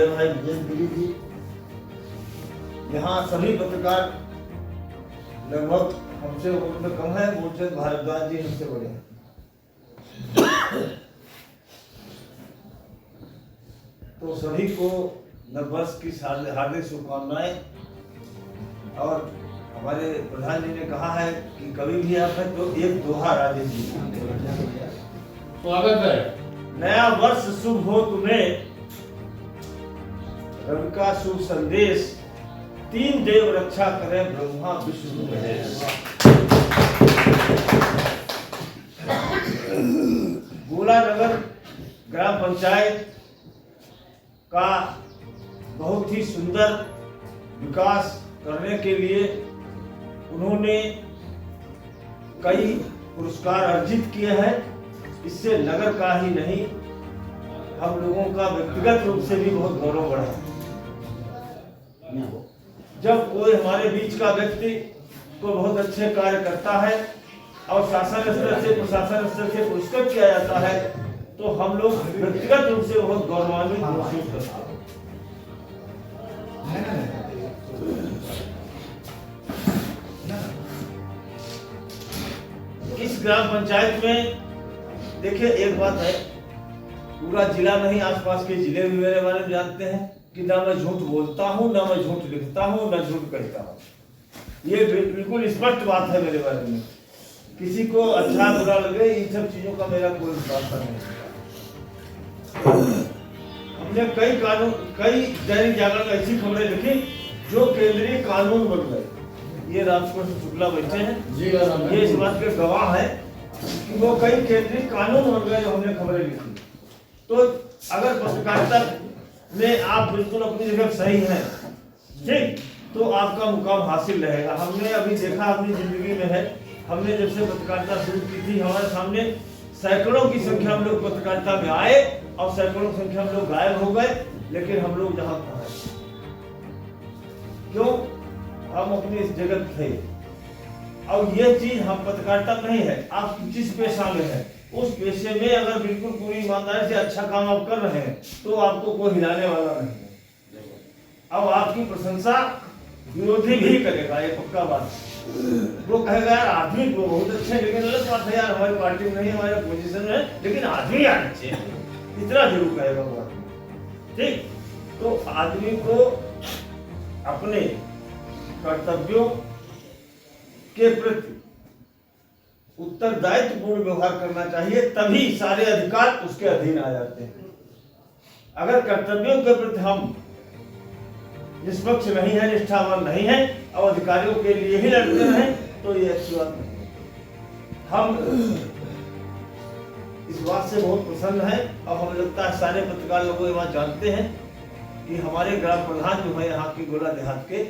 बड़े भाई विजय गिरी जी, यहाँ सभी पत्रकार लगभग हमसे उम्र में कम है। मूलचंद भारद्वाज जी हमसे बड़े हैं। तो सभी को नववर्ष की हार्दिक शुभकामनाएं। और हमारे प्रधान जी ने कहा है कि कभी भी आप है तो एक दोहा राजेश जी, स्वागत है। नया वर्ष शुभ हो तुम्हें, रवि का शुभ संदेश, तीन देव रक्षा करें, ब्रह्मा विष्णु महेश। गोला नगर ग्राम पंचायत का बहुत ही सुंदर विकास करने के लिए उन्होंने कई पुरस्कार अर्जित किए हैं। इससे नगर का ही नहीं, हम लोगों का व्यक्तिगत रूप से भी बहुत गौरव बढ़ा। जब कोई हमारे बीच का व्यक्ति को बहुत अच्छे कार्य करता है और शासन स्तर से प्रशासन स्तर से पुरस्कृत किया जाता है तो हम लोग व्यक्तिगत रूप से बहुत गौरवान्वित महसूस करते हैं। इस ग्राम पंचायत में देखिए एक बात है, पूरा जिला नहीं आसपास के जिले भी मेरे बारे में जानते हैं कि ना मैं झूठ बोलता हूँ, ना मैं झूठ लिखता हूँ, ना झूठ कहता हूँ। ये बिल्कुल स्पष्ट बात है मेरे बारे में। किसी को अच्छा बुरा लगे, इन सब चीजों का मेरा कोई विश्वास नहीं। हमने कई दैनिक जागरण में ऐसी खबरें लिखी जो केंद्रीय कानून बन गए। ये रामकृष्ण शुक्ला बैठे हैं, ये इस बात के गवाह है कि वो कई केंद्रीय कानून बन गए जो हमने खबरें लिखी। तो अगर पत्रकारिता में आप बिल्कुल अपनी जगह सही हैं, ठीक, तो आपका मुकाम हासिल रहेगा। हमने अभी देखा अपनी जिंदगी में है, हमने जब से पत्रकारिता शुरू की थी हमारे सामने सैकड़ों की संख्या में लोग पत्रकारिता में आए और सैकड़ों संख्या में लोग गायब हो गए, लेकिन हम लोग जहां पहुंचे क्यों? हम अपनी इस जगत थे। और ये चीज हम पत्रकारिता नहीं है, आप जिस पेशा में है उस पेशे में अगर बिल्कुल पूरी ईमानदारी से अच्छा काम आप कर रहे हैं तो आपको कोई हिलाने वाला नहीं है। अब आपकी प्रशंसा विरोधी भी करेगा, ये पक्का बात। वो कहेगा यार आदमी वो बहुत अच्छे हैं, लेकिन अलग बात है यार हमारी पार्टी में नहीं, हमारे पोजीशन में है, लेकिन आदमी यार अच्छे हैं, इतना जरूर कहेगा वो आदमी। ठीक, तो आदमी को अपने कर्तव्यों के प्रति उत्तरदायित्वपूर्ण व्यवहार करना चाहिए, तभी सारे अधिकार उसके अधीन आ जाते हैं। अगर कर्तव्यों के प्रति हम निष्पक्ष नहीं है, निष्ठावान नहीं है और अधिकारियों के लिए ही लड़ते हैं तो ये अच्छी बात नहीं है। हम इस बात से बहुत प्रसन्न हैं और हमें लगता है सारे पत्रकार लोग ये बात जानते हैं कि हमारे ग्राम प्रधान जो है यहाँ की गोला देहात के,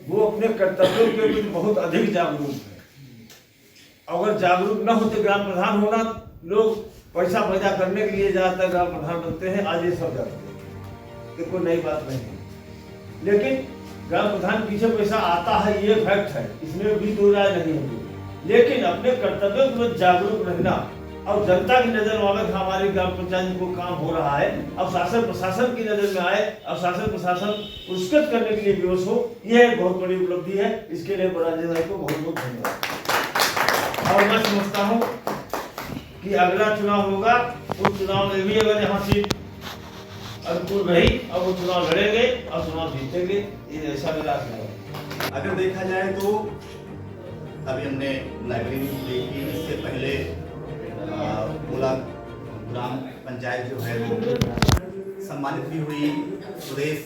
वो अपने कर्तव्यों के प्रति बहुत अधिक जागरूक है। अगर जागरूक न होते ग्राम प्रधान होना, लोग पैसा पैदा करने के लिए ज्यादातर ग्राम प्रधान बनते हैं, आज ये सब जानते हैं, ये कोई नई बात नहीं है। लेकिन ग्राम प्रधान पीछे पैसा आता है, ये फैक्ट है, इसमें भी दो राय नहीं है। लेकिन अपने कर्तव्यों के प्रति जागरूक रहना और जनता की नजर में आवे हमारे ग्राम पंचायत को काम हो रहा है, अब शासन प्रशासन की नजर में आए और शासन प्रशासन पुरस्कृत करने के लिए विवश हो, यह एक बहुत बड़ी उपलब्धि है। इसके लिए राजेश भाई को बहुत बहुत धन्यवाद। और मैं समझता हूँ कि अगला चुनाव होगा, उस चुनाव में भी अगर यहाँ सीट अनुकूल रही और वो चुनाव लड़ेंगे और चुनाव जीतेंगे, ये ऐसा मेरा आशा। अगर देखा जाए तो अभी हमने लाइब्रेरी देखी, इससे पहले गोला ग्राम पंचायत जो है वो सम्मानित भी हुई प्रदेश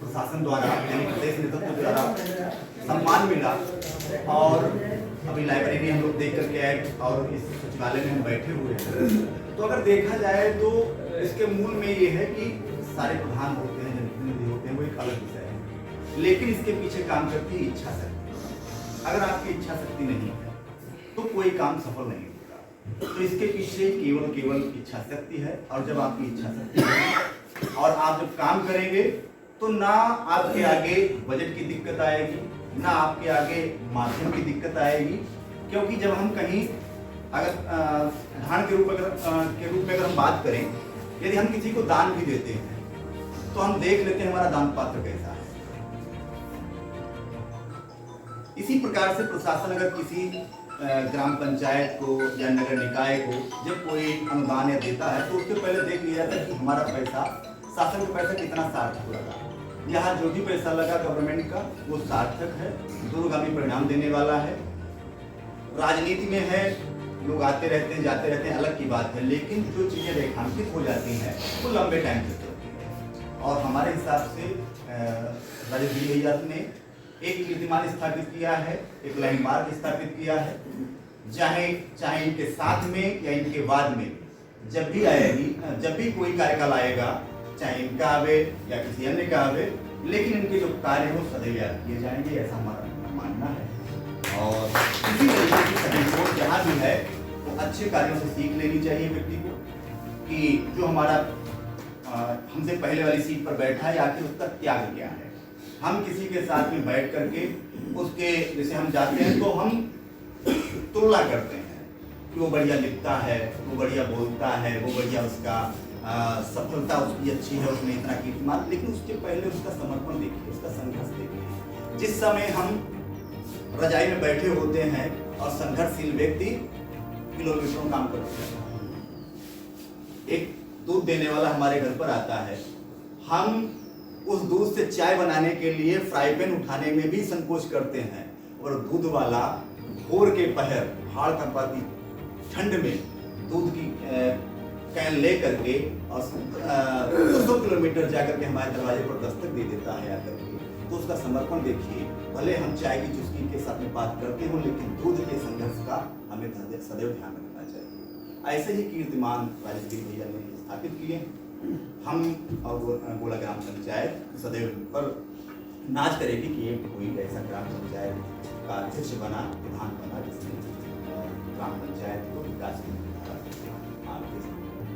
प्रशासन द्वारा, यानी प्रदेश नेतृत्व द्वारा सम्मान मिला। और अभी लाइब्रेरी हम लोग देख करके आए और इस सचिवालय में हम बैठे हुए हैं। तो अगर देखा जाए तो इसके मूल में ये है कि सारे प्रधान होते हैं, जनप्रतिनिधि होते हैं, वो एक अलग विषय है, लेकिन इसके पीछे काम करती है इच्छा शक्ति। अगर आपकी इच्छा शक्ति नहीं है तो कोई काम सफल नहीं होगा। तो इसके पीछे केवल इच्छा शक्ति है, और जब आपकी इच्छा शक्ति है और आप जब काम करेंगे तो ना आपके आगे बजट की दिक्कत आएगी, ना आपके आगे माध्यम की दिक्कत आएगी। क्योंकि जब हम कहीं अगर उदाहरण के रूप में अगर हम बात करें यदि हम किसी को दान भी देते हैं तो हम देख लेते हैं हमारा दान पात्र कैसा है। इसी प्रकार से प्रशासन अगर किसी ग्राम पंचायत को या नगर निकाय को जब कोई अनुदान या देता है तो उससे पहले देख लिया जाता है कि हमारा पैसा, शासन का पैसा कितना सार्थक लगा। यहाँ जो भी पैसा लगा गवर्नमेंट का वो सार्थक है, दूरगामी परिणाम देने वाला है। राजनीति में है, लोग आते रहते हैं जाते रहते हैं, अलग की बात है, लेकिन जो चीजें रेखांकित हो जाती हैं वो लंबे टाइम तक चलती है। और हमारे हिसाब से राजेश जी भैया ने एक कीर्तिमान स्थापित किया है, एक लैंडमार्क स्थापित किया है। चाहे इनके साथ में या इनके बाद में जब भी आएगी, जब भी कोई कार्यकाल आएगा, चाहे इनका आवे या किसी अन्य का आवे, लेकिन इनके जो कार्य हैं वो सदैव याद किए जाएंगे, ऐसा हमारा मानना है। और इसी तरीके की सभी को जहाँ भी है वो अच्छे कार्यों से सीख लेनी चाहिए व्यक्ति को, कि जो हमारा हमसे पहले वाली सीट पर बैठा है आखिर उसका त्याग क्या है। हम किसी के साथ में बैठ करके उसके जैसे हम जाते हैं तो हम तुलना करते हैं कि वो बढ़िया लिखता है, वो बढ़िया बोलता है, वो बढ़िया उसका सफलता उसकी अच्छी है, उसने इतना कीर्तिमान, लेकिन उसके पहले उसका समर्पण देखिए, उसका संघर्ष देखिए। जिस समय हम रजाई में बैठे होते हैं और संघर्षशील व्यक्ति किलोमीटरों काम करते हैं। एक दूध देने वाला हमारे घर पर आता है, हम उस दूध से चाय बनाने के लिए फ्राई पैन उठाने में भी संकोच करते हैं, और दूध वाला भोर के पहर हाड़ कंपाती ठंड में दूध की कैन ले करके और 200 किलोमीटर जाकर के हमारे दरवाजे पर दस्तक दे देता है आकर के। तो उसका समर्पण देखिए। भले हम चाय की चुस्की के साथ में बात करते हो, लेकिन दूध के संघर्ष का हमें सदैव ध्यान रखना चाहिए। ऐसे ही कीर्तिमान राजेश भैया ने स्थापित किए। हम और गोला ग्राम पंचायत सदैव पर नाच करेगी कि एक कोई ऐसा ग्राम पंचायत का अध्यक्ष बना, प्रधान बना, जिसने ग्राम पंचायत को विकास की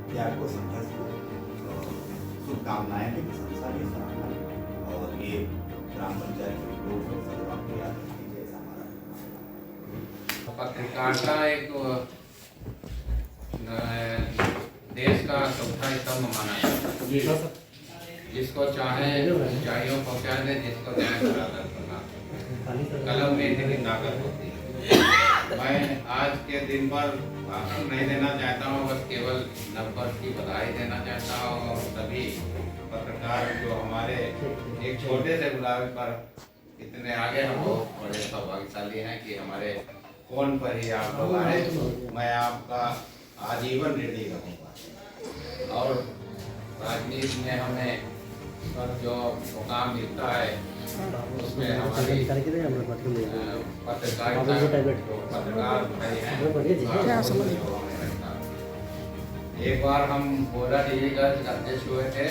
त्याग को, संघर्ष को शुभकामनाएं भी प्रशंसा भी सराहना, और ये ग्राम पंचायत के लोग सदैव आपको याद रखेंगे, ऐसा हमारा। पत्रकारिता एक देश का चौथा स्तंभ माना है। जिसको चाहे ऊंचाइयों पहुंचा दे, जिसको चाहे बराबर करना। कलम में इतनी ताकत होती है। मैं आज के दिन पर भाषण नहीं देना चाहता हूँ, बस केवल नववर्ष की बधाई देना चाहता हूँ। और सभी पत्रकार जो हमारे एक छोटे से गुलाबी पर इतने आगे, हम बहुत बड़े सौभाग्यशाली हैं कि हमारे फोन पर ही आप लोग आए। मैं आपका आजीवन ऋणी रहूँगा। और राजनीति में हमें जो मुकाम मिलता है उसमें हमारी पत्रकार भाई हैं। एक बार हम बोरा डिवी का अध्यक्ष हुए थे,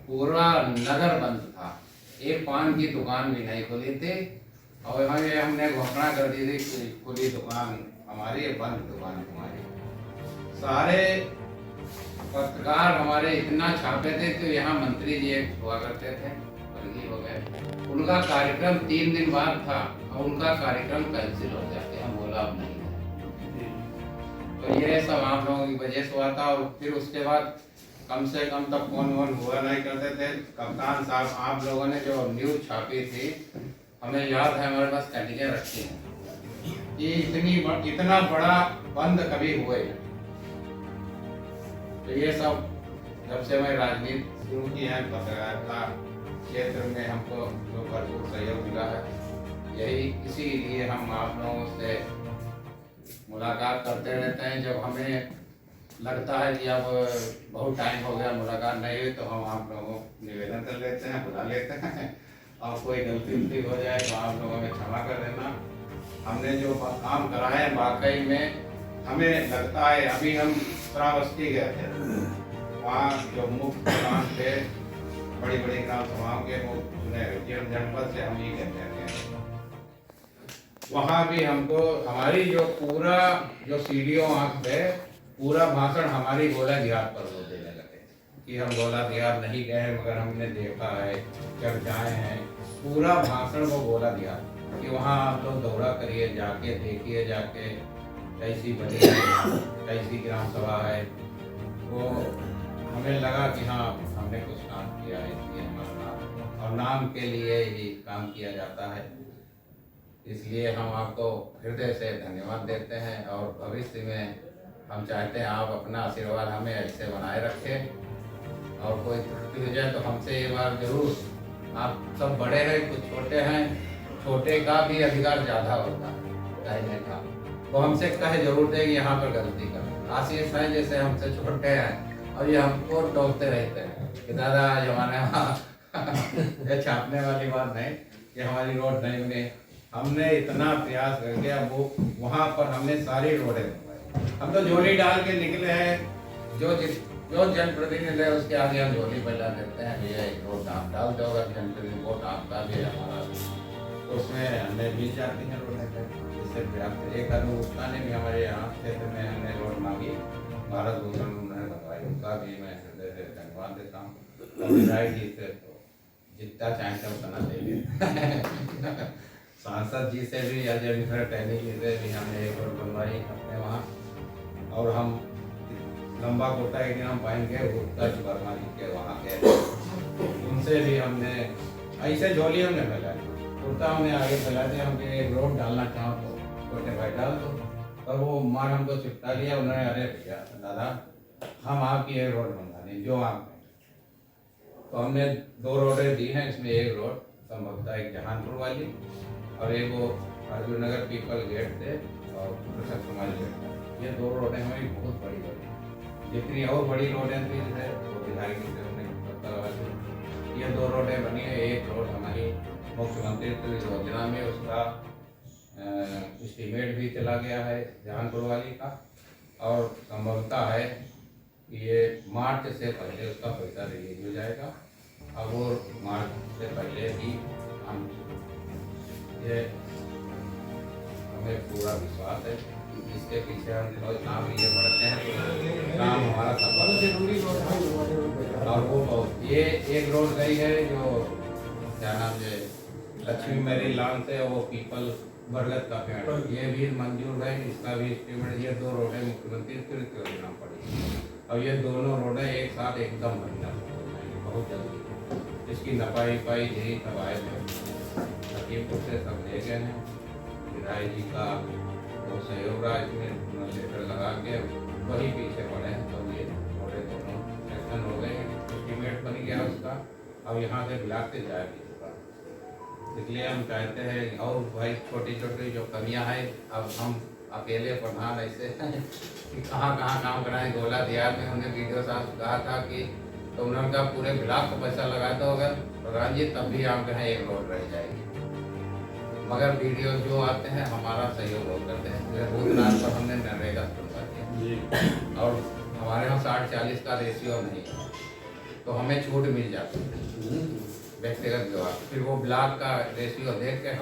पूरा नगर बंद था, एक पान की दुकान भी नहीं खुली थी, और हमने घोषणा कर दी थी खुली दुकान हमारी, बंद दुकान हमारी। सारे पत्रकार हमारे इतना छापे थे तो यहाँ मंत्री जी एक हुआ करते थे, बल्कि हो गए, उनका कार्यक्रम 3 दिन बाद था और उनका कार्यक्रम कैंसिल हो जाते, हम बोला अब नहीं है। तो ये सब आप लोगों की वजह से हुआ था। और फिर उसके बाद कम से कम तक फोन वोन हुआ नहीं करते थे। कप्तान साहब, आप लोगों ने जो न्यूज छापी थी, हमें याद है, हमारे पास कटिंगें रखी हैं कि इतना बड़ा बंद कभी हुए। तो ये सब जब से मैं राजनीति शुरू की है, पत्रकारिता क्षेत्र में हमको जो भरपूर सहयोग मिला है, यही इसीलिए हम आप लोगों से मुलाकात करते रहते हैं। जब हमें लगता है कि अब बहुत टाइम हो गया मुलाकात नहीं हुई, तो हम आप लोगों को निवेदन कर लेते हैं, बुला लेते हैं, और कोई गलती हो जाए तो आप लोगों में क्षमा कर देना। हमने जो काम करा है वाकई में हमें लगता है, अभी हम श्रावस्ती गए थे, वहाँ जो मुख्य काम थे बड़ी बड़ी ग्राम सभाओं के जनपद से हम ही कहते थे, वहाँ भी हमको हमारी जो पूरा जो सीढ़ियों आँख पे पूरा भाषण हमारी गोला बिहार पर वो देने लगे कि हम गोला बिहार नहीं गए, मगर हमने देखा है, चर्चाएं हैं, पूरा भाषण वो गोला बिहार कि वहाँ आप लोग दौरा करिए, जाके देखिए, जाके कैसी बनी है, कैसी ग्राम सभा है, वो हमें लगा कि हाँ हमने कुछ काम किया है, इसलिए हमारा नाम और नाम के लिए ही काम किया जाता है। इसलिए हम आपको हृदय से धन्यवाद देते हैं और भविष्य में हम चाहते हैं आप अपना आशीर्वाद हमें ऐसे बनाए रखें और कोई त्रुटि हो जाए तो हमसे एक बार जरूर, आप सब बड़े हैं कुछ छोटे हैं, छोटे का भी अधिकार ज़्यादा होता है कहने का, वो हमसे कहे जरूर दे कि यहाँ पर गलती कर। आशीष है जैसे हमसे छोटे हैं और ये हमको टोकते रहते हैं कि दादा आज हमारे वहाँ ये छापने वाली बात नहीं कि हमारी रोड नहीं बनी। हमने इतना प्रयास करके अब वो वहाँ पर हमने सारी रोडें बनवाई। हम तो झोली डाल के निकले हैं, जो जनप्रतिनिधि है उसके आगे हम झोली फैला देते हैं, भैया एक रोड आप डाल दो, अगर जनप्रतिनिधि वोट आपका भी हमारा, तो उसमें हमें मिल जाती है रोडें। जिससे प्रयास एक आदमी उसका ने भी हमारे यहाँ क्षेत्र में हमने रोड मांगी, भारत भूषण उन्होंने बनवाई, उनका भी मैं हृदय से धन्यवाद देता हूँ। विधायक जी से तो जितना चाहते हैं उतना देंगे। सांसद जी से भी, अजय मिश्रा टहनी जी से भी हमने एक रोड बनवाई अपने वहाँ। और हम लंबा कोटा एक दिन हम पाएंगे उत्तर वर्मा जी के वहाँ के, उनसे भी हमने ऐसे झोली हमने फैलाई, कुर्ता हमने आगे फैला दिया, हम एक रोड डालना चाहो तो छोटे भाई डाल दो, और वो मार हमको चिपटा लिया उन्होंने, अरे भैया दादा हम आपकी एक रोड बनवानी जो आप, तो हमने 2 रोडें दी हैं। इसमें एक रोड संभवतः एक जहानपुर वाली और एक वो अर्जुन नगर पीपल गेट से और कृषक समाज गेट, ये 2 रोडें हमारी बहुत बड़ी बड़ी, जितनी और बड़ी रोडें थी है वो विधायक जी से हमने, ये 2 रोडें बनी है। एक रोड हमारी मुख्यमंत्री योजना में उसका एस्टीमेट भी चला गया है जहानपुर वाली का, और संभवतः है कि ये मार्च से पहले उसका पैसा रिलीज हो जाएगा। अब वो मार्च से पहले ही हम, ये हमें पूरा विश्वास है इसके पीछे हम रोज नाम लिए बढ़ते हैं तो काम हमारा सफल है। और वो ये एक रोड गई है जो क्या नाम है लक्ष्मी मेरी लान से, वो पीपल बरगद का पेड़, ये भी मंजूर है, इसका भी एस्टीमेट। ये 2 रोडें मुख्यमंत्री कृत योजना पड़ी और ये दोनों रोडें एक साथ एकदम बन जाती बहुत जल्दी। इसकी नपाई पाई यही सब आए थे लखीमपुर से, सब ले गए हैं। विधायक जी का वो सहयोग रहा, इसमें लेटर लगा के वही पीछे पड़े हैं, तो ये रोडें दोनों सेक्शन हो गए, एस्टीमेट बन गया उसका, अब यहाँ से ब्लॉक से जाए भी चुका। इसलिए हम चाहते हैं और भाई छोटी छोटी जो कमियाँ हैं, अब हम अकेले प्रधान ऐसे हैं कि कहाँ कहाँ काम कराएं। गोला दिया में हमने वीडियो साहब कहा था कि तो उन्होंने कहा पूरे ब्लॉक को पैसा लगाया तो अगर प्रधान जी तब भी आप कहें एक रोड रह जाएगी, मगर वीडियो जो आते हैं हमारा सहयोग वो करते हैं। भूतनाथ पर हमने नरेगा शुरू कर दिया और हमारे यहाँ 60-40 का रेशियो नहीं है, तो हमें छूट मिल जाती है व्यक्तिगत जवाब, फिर वो ब्लॉक का रेशियो देख के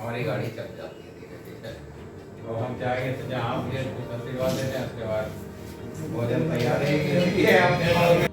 हमारी गाड़ी चल जाती है धीरे धीरे। तो हम चाहेंगे तो जहाँ आप ये आशीर्वाद देते हैं उसके बाद भोजन तैयार है।